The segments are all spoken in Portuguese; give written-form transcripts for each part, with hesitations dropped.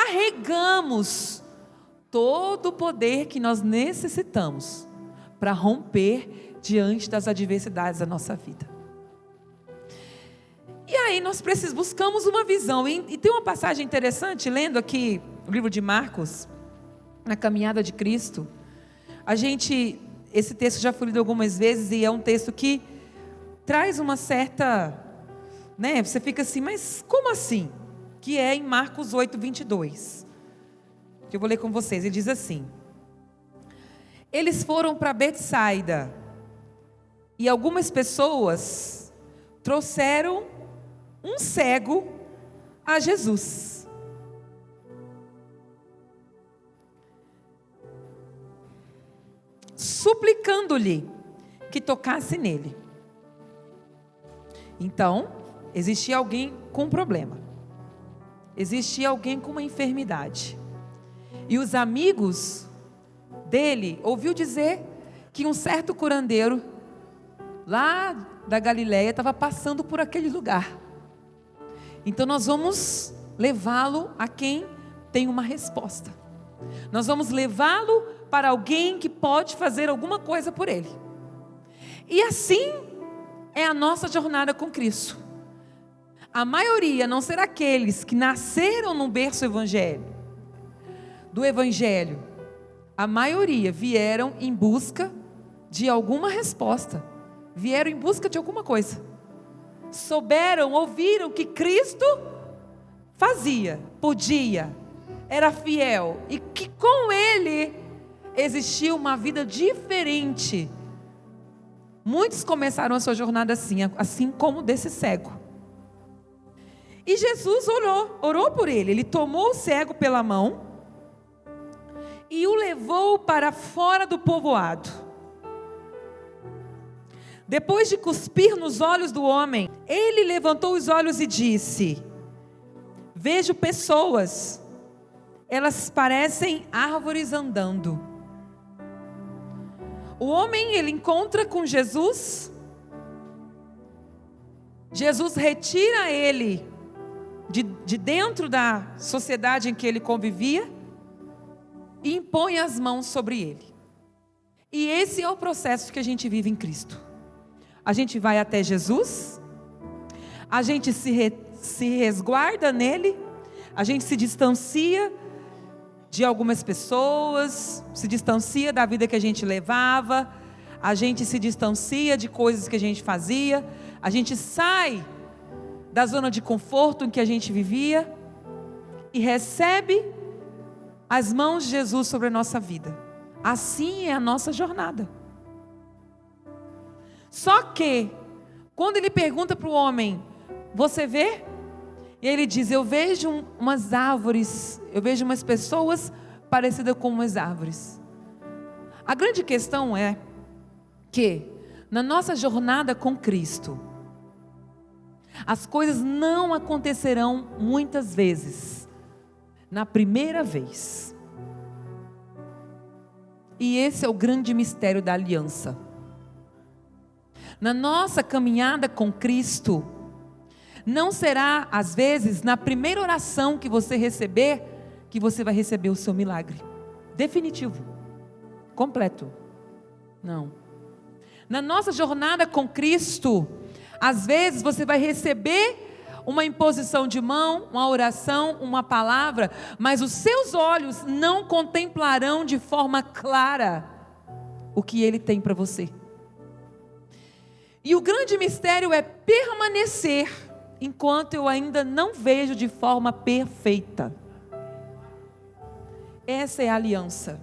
carregamos todo o poder que nós necessitamos para romper diante das adversidades da nossa vida. E aí nós buscamos uma visão, e tem uma passagem interessante, lendo aqui o livro de Marcos, na caminhada de Cristo. Esse texto já foi lido algumas vezes, e é um texto que traz uma certa, você fica assim, mas como assim? Que é em Marcos 8, 22, que eu vou ler com vocês. Ele diz assim: eles foram para Betsaida, e algumas pessoas trouxeram um cego a Jesus. Suplicando-lhe que tocasse nele. Então, existia alguém com um problema. Existia alguém com uma enfermidade. E os amigos dele ouviu dizer que um certo curandeiro lá da Galileia estava passando por aquele lugar. Então nós vamos levá-lo a quem tem uma resposta. Nós vamos levá-lo para alguém que pode fazer alguma coisa por ele. E assim é a nossa jornada com Cristo. A maioria não será aqueles que nasceram no berço do Evangelho. A maioria vieram em busca de alguma resposta. Vieram em busca de alguma coisa. Ouviram que Cristo fazia, podia, era fiel, e que com Ele existia uma vida diferente. Muitos começaram a sua jornada assim como desse cego. E Jesus orou por ele. Ele tomou o cego pela mão e o levou para fora do povoado. Depois de cuspir nos olhos do homem, ele levantou os olhos e disse: vejo pessoas, elas parecem árvores andando. O homem, ele encontra com Jesus. Jesus retira ele de dentro da sociedade em que ele convivia e impõe as mãos sobre ele. E esse é o processo que a gente vive em Cristo. A gente vai até Jesus, a gente se resguarda nele, a gente se distancia de algumas pessoas, se distancia da vida que a gente levava, a gente se distancia de coisas que a gente fazia, a gente sai da zona de conforto em que a gente vivia e recebe as mãos de Jesus sobre a nossa vida. Assim é a nossa jornada. Só que, quando ele pergunta para o homem: você vê? E ele diz: eu vejo umas árvores, eu vejo umas pessoas parecidas com umas árvores. A grande questão é que, na nossa jornada com Cristo, as coisas não acontecerão muitas vezes na primeira vez. E esse é o grande mistério da aliança. Na nossa caminhada com Cristo, não será, às vezes, na primeira oração que você receber, que você vai receber o seu milagre definitivo, completo. Não. Na nossa jornada com Cristo, às vezes você vai receber uma imposição de mão, uma oração, uma palavra, mas os seus olhos não contemplarão de forma clara o que Ele tem para você. E o grande mistério é permanecer enquanto eu ainda não vejo de forma perfeita. Essa é a aliança.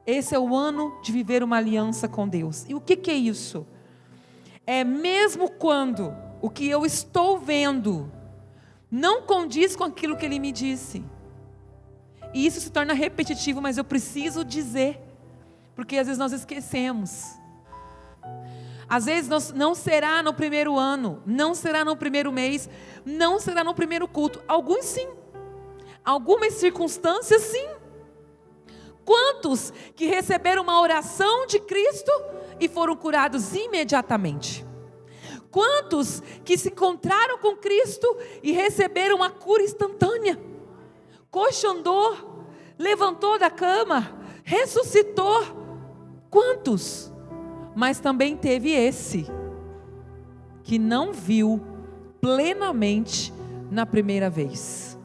Esse é o ano de viver uma aliança com Deus. E o que é isso? É mesmo quando o que eu estou vendo não condiz com aquilo que Ele me disse. E isso se torna repetitivo, mas eu preciso dizer, porque às vezes nós esquecemos. Às vezes não será no primeiro ano, não será no primeiro mês, não será no primeiro culto. Alguns sim, algumas circunstâncias sim. Quantos que receberam uma oração de Cristo e foram curados imediatamente? Quantos que se encontraram com Cristo e receberam uma cura instantânea? coxa andou, levantou da cama, ressuscitou. Quantos? Mas também teve esse que não viu plenamente na primeira vez.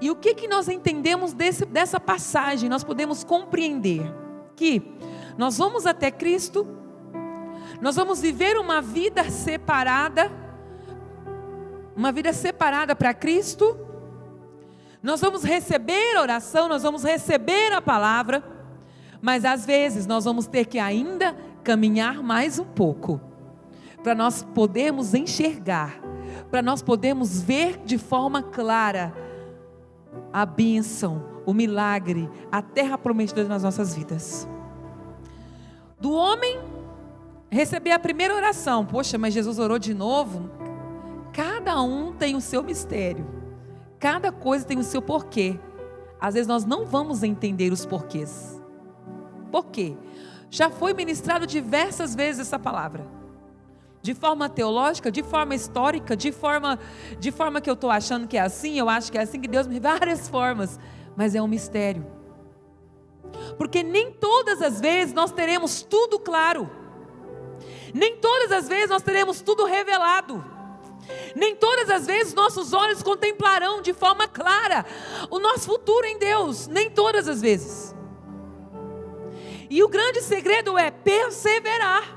E o que nós entendemos dessa passagem? Nós podemos compreender que nós vamos até Cristo, nós vamos viver uma vida separada para Cristo, nós vamos receber a oração, nós vamos receber a palavra, mas às vezes nós vamos ter que ainda caminhar mais um pouco, para nós podermos enxergar, para nós podermos ver de forma clara a bênção, o milagre, a terra prometida nas nossas vidas. Do homem receber a primeira oração, poxa, mas Jesus orou de novo? Cada um tem o seu mistério, cada coisa tem o seu porquê. Às vezes nós não vamos entender os porquês. Por quê? Já foi ministrado diversas vezes essa palavra, de forma teológica, de forma histórica, de forma que eu estou achando que é assim, eu acho que é assim, que Deus me dá várias formas, mas é um mistério, porque nem todas as vezes nós teremos tudo claro, nem todas as vezes nós teremos tudo revelado, nem todas as vezes nossos olhos contemplarão de forma clara o nosso futuro em Deus, nem todas as vezes. E o grande segredo é perseverar.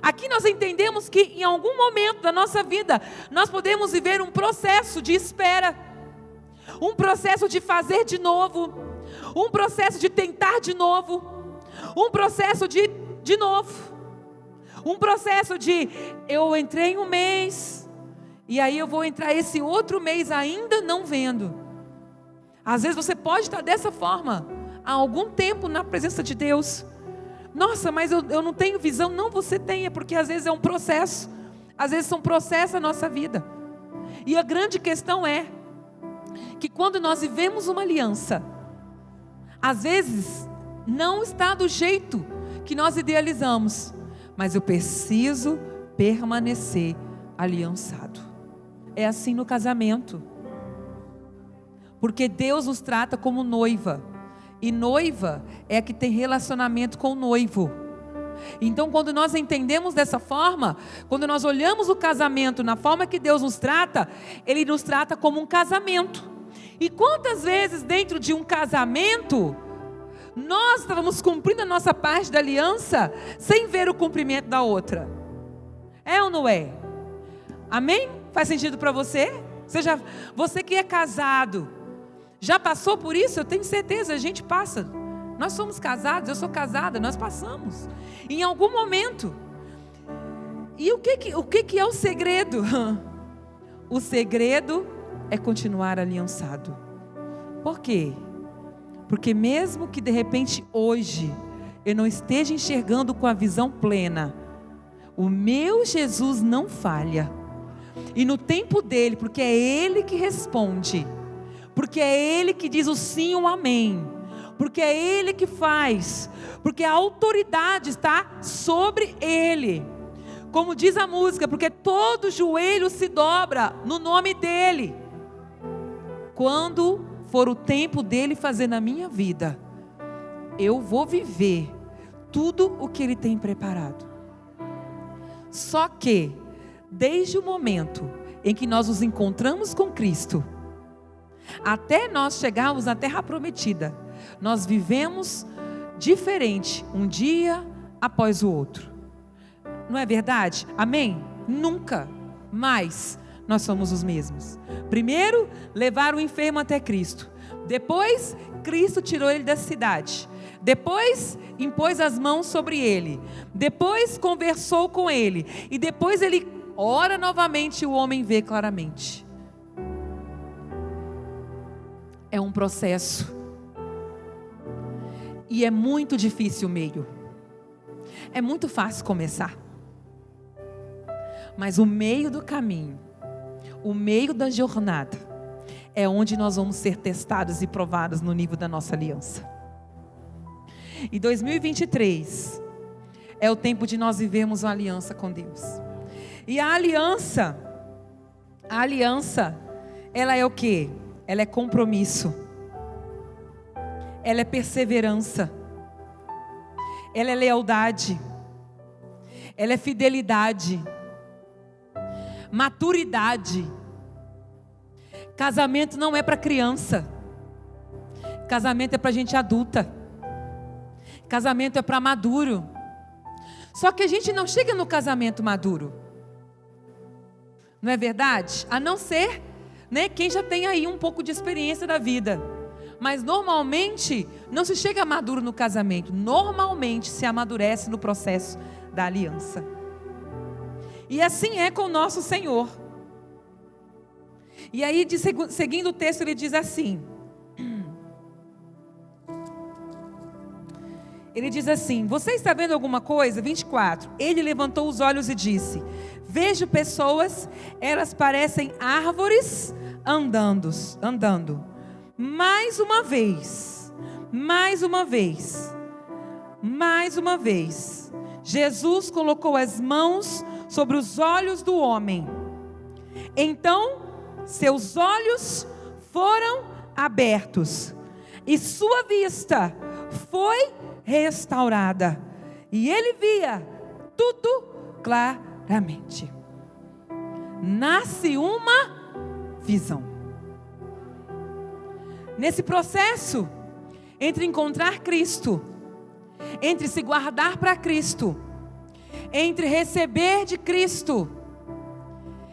Aqui nós entendemos que em algum momento da nossa vida nós podemos viver um processo de espera, um processo de fazer de novo, um processo de tentar de novo, um processo de novo, um processo de eu entrei em um mês e aí eu vou entrar esse outro mês ainda não vendo. Às vezes você pode estar dessa forma há algum tempo na presença de Deus. Nossa, mas eu não tenho visão. Não, você tenha, porque às vezes é um processo. Às vezes são processos na nossa vida. E a grande questão é que quando nós vivemos uma aliança, às vezes não está do jeito que nós idealizamos, mas eu preciso permanecer aliançado. É assim no casamento, porque Deus nos trata como noiva, e noiva é a que tem relacionamento com o noivo. Então quando nós entendemos dessa forma, quando nós olhamos o casamento na forma que Deus nos trata, Ele nos trata como um casamento. E quantas vezes dentro de um casamento nós estávamos cumprindo a nossa parte da aliança sem ver o cumprimento da outra? É ou não é? Amém? Faz sentido para você? Você que é casado, já passou por isso? Eu tenho certeza, a gente passa. Nós somos casados, eu sou casada, nós passamos em algum momento. E o que é o segredo? O segredo é continuar aliançado. Por quê? Porque mesmo que de repente hoje eu não esteja enxergando com a visão plena, o meu Jesus não falha. E no tempo dele, porque é Ele que responde, porque é Ele que diz o sim e o amém, porque é Ele que faz, porque a autoridade está sobre Ele. Como diz a música, porque todo joelho se dobra no nome dEle. Quando for o tempo dEle fazer na minha vida, eu vou viver tudo o que Ele tem preparado. Só que, desde o momento em que nós nos encontramos com Cristo, até nós chegarmos na terra prometida, nós vivemos diferente um dia após o outro. Não é verdade? Amém? Nunca mais nós somos os mesmos. Primeiro, levar o enfermo até Cristo. Depois, Cristo tirou ele da cidade. Depois, impôs as mãos sobre ele. Depois, conversou com ele. E depois ele ora novamente e o homem vê claramente. É um processo. E é muito difícil o meio. É muito fácil começar. Mas o meio do caminho, o meio da jornada, é onde nós vamos ser testados e provados no nível da nossa aliança. E 2023 é o tempo de nós vivermos uma aliança com Deus. E a aliança, ela é o quê? ela é compromisso, ela é perseverança, ela é lealdade, ela é fidelidade, maturidade. Casamento não é para criança, casamento é para gente adulta, casamento é para maduro. Só que a gente não chega no casamento maduro, não é verdade? A não ser, né, quem já tem aí um pouco de experiência da vida. Mas normalmente não se chega maduro no casamento, normalmente se amadurece no processo da aliança. E assim é com o nosso Senhor. E aí, seguindo o texto, ele diz assim: você está vendo alguma coisa? 24. Ele levantou os olhos e disse: vejo pessoas, elas parecem árvores andando. Mais uma vez, Jesus colocou as mãos sobre os olhos do homem. Então, seus olhos foram abertos e sua vista foi restaurada. E ele via tudo claramente. Nasce uma visão. Nesse processo, entre encontrar Cristo, entre se guardar para Cristo, entre receber de Cristo,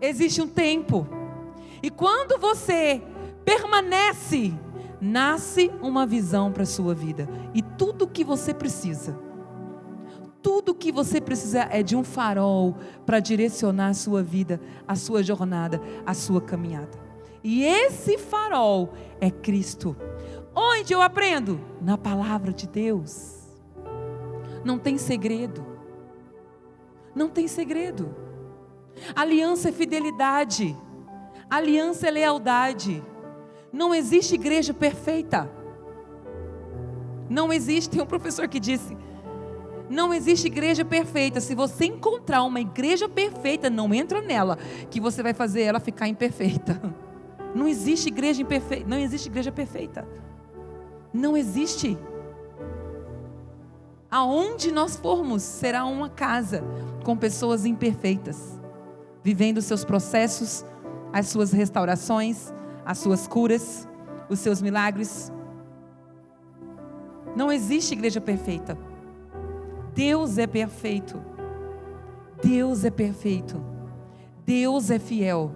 existe um tempo. E quando você permanece, nasce uma visão para a sua vida. E tudo que você precisa é de um farol para direcionar a sua vida, a sua jornada, a sua caminhada. E esse farol é Cristo. Onde eu aprendo? Na palavra de Deus. Não tem segredo. Não tem segredo. Aliança é fidelidade. Aliança é lealdade. Não existe igreja perfeita. Não existe. Tem um professor que disse: não existe igreja perfeita. Se você encontrar uma igreja perfeita, não entra nela, que você vai fazer ela ficar imperfeita. Não existe igreja imperfeita. Não existe igreja perfeita. Não existe. Aonde nós formos, será uma casa com pessoas imperfeitas, vivendo os seus processos, as suas restaurações, as suas curas, os seus milagres. Não existe igreja perfeita. Deus é perfeito. Deus é perfeito. Deus é fiel.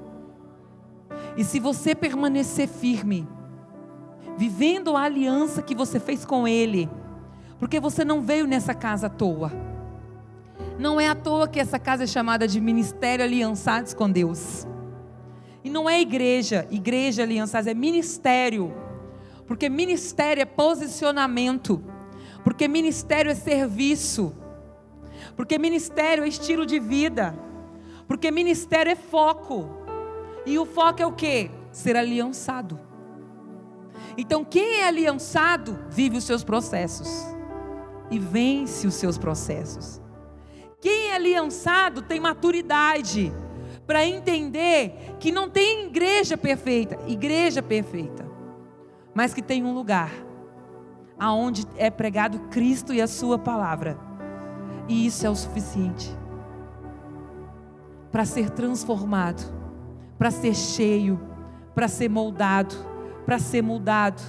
E se você permanecer firme, vivendo a aliança que você fez com Ele, porque você não veio nessa casa à toa. Não é à toa que essa casa é chamada de Ministério Aliançados com Deus. E não é igreja aliançados, é ministério. Porque ministério é posicionamento. Porque ministério é serviço. Porque ministério é estilo de vida. Porque ministério é foco. E o foco é o quê? Ser aliançado. Então quem é aliançado vive os seus processos e vence os seus processos. Quem é aliançado tem maturidade para entender que não tem igreja perfeita, mas que tem um lugar aonde é pregado Cristo e a sua palavra, e isso é o suficiente para ser transformado, para ser cheio, para ser moldado, para ser mudado.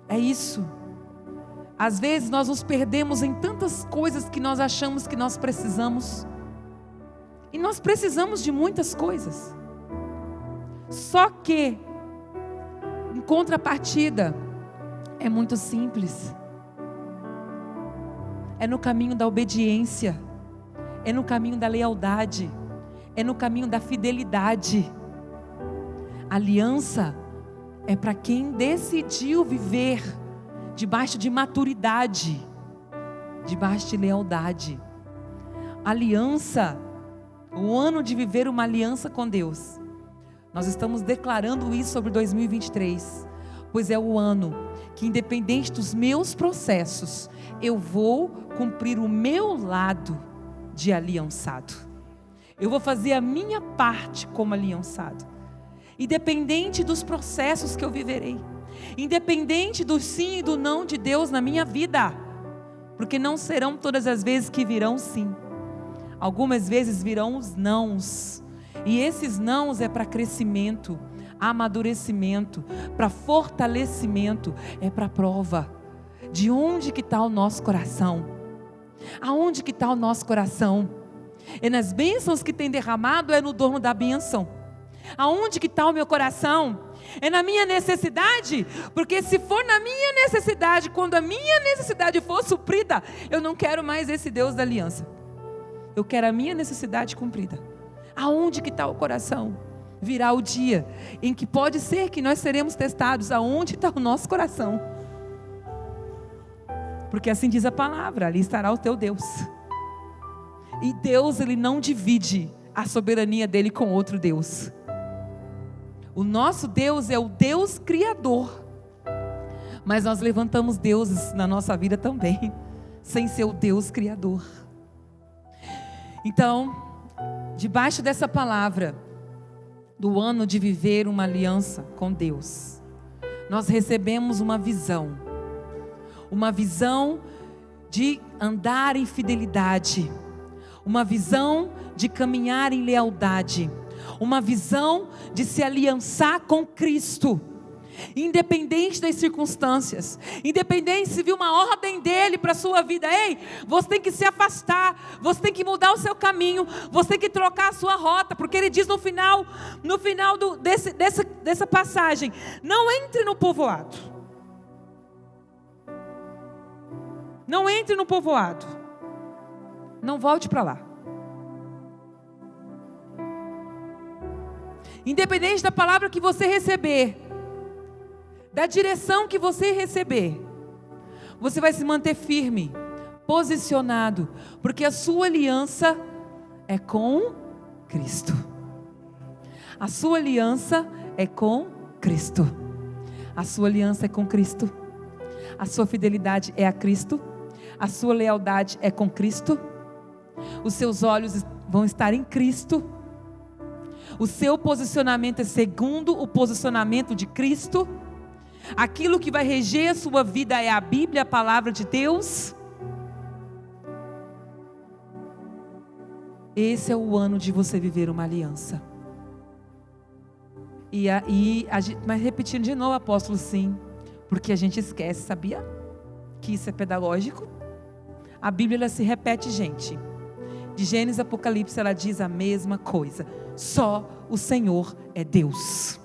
É isso. Às vezes nós nos perdemos em tantas coisas que nós achamos que nós precisamos. E nós precisamos de muitas coisas. Só que, em contrapartida, é muito simples. É no caminho da obediência. É no caminho da lealdade. É no caminho da fidelidade. Aliança é para quem decidiu viver debaixo de maturidade, debaixo de lealdade. Aliança, o ano de viver uma aliança com Deus. Nós estamos declarando isso sobre 2023, pois é o ano que, independente dos meus processos, eu vou cumprir o meu lado de aliançado. Eu vou fazer a minha parte como aliançado. independente dos processos que eu viverei, independente do sim e do não de Deus na minha vida, porque não serão todas as vezes que virão sim, algumas vezes virão os nãos, e esses nãos é para crescimento, amadurecimento, para fortalecimento, é para prova. De onde que está o nosso coração? Aonde que está o nosso coração? É nas bênçãos que tem derramado, é no dono da bênção? Aonde que está o meu coração? É na minha necessidade? Porque se for na minha necessidade, quando a minha necessidade for suprida, eu não quero mais esse Deus da aliança. Eu quero a minha necessidade cumprida. Aonde que está o coração? Virá o dia em que pode ser que nós seremos testados. Aonde está o nosso coração? Porque assim diz a palavra, ali estará o teu Deus. E Deus, Ele não divide a soberania dEle com outro Deus. O nosso Deus é o Deus Criador. Mas nós levantamos deuses na nossa vida também, sem ser o Deus Criador. Então, debaixo dessa palavra, do ano de viver uma aliança com Deus, nós recebemos uma visão de andar em fidelidade, uma visão de caminhar em lealdade, uma visão de se aliançar com Cristo, independente das circunstâncias, independente se viu uma ordem dele para a sua vida. Ei, você tem que se afastar, você tem que mudar o seu caminho, você tem que trocar a sua rota, porque ele diz no final dessa passagem: não entre no povoado, não entre no povoado, não volte para lá. Independente da palavra que você receber, da direção que você receber, você vai se manter firme, posicionado, porque a sua aliança é com Cristo. A sua aliança é com Cristo. A sua aliança é com Cristo. A sua fidelidade é a Cristo. A sua lealdade é com Cristo. Os seus olhos vão estar em Cristo. O seu posicionamento é segundo o posicionamento de Cristo. Aquilo que vai reger a sua vida é a Bíblia, a palavra de Deus. Esse é o ano de você viver uma aliança. Mas repetindo de novo, apóstolo, sim, porque a gente esquece, sabia? Que isso é pedagógico. A Bíblia, ela se repete, gente. De Gênesis a Apocalipse, ela diz a mesma coisa. Só o Senhor é Deus.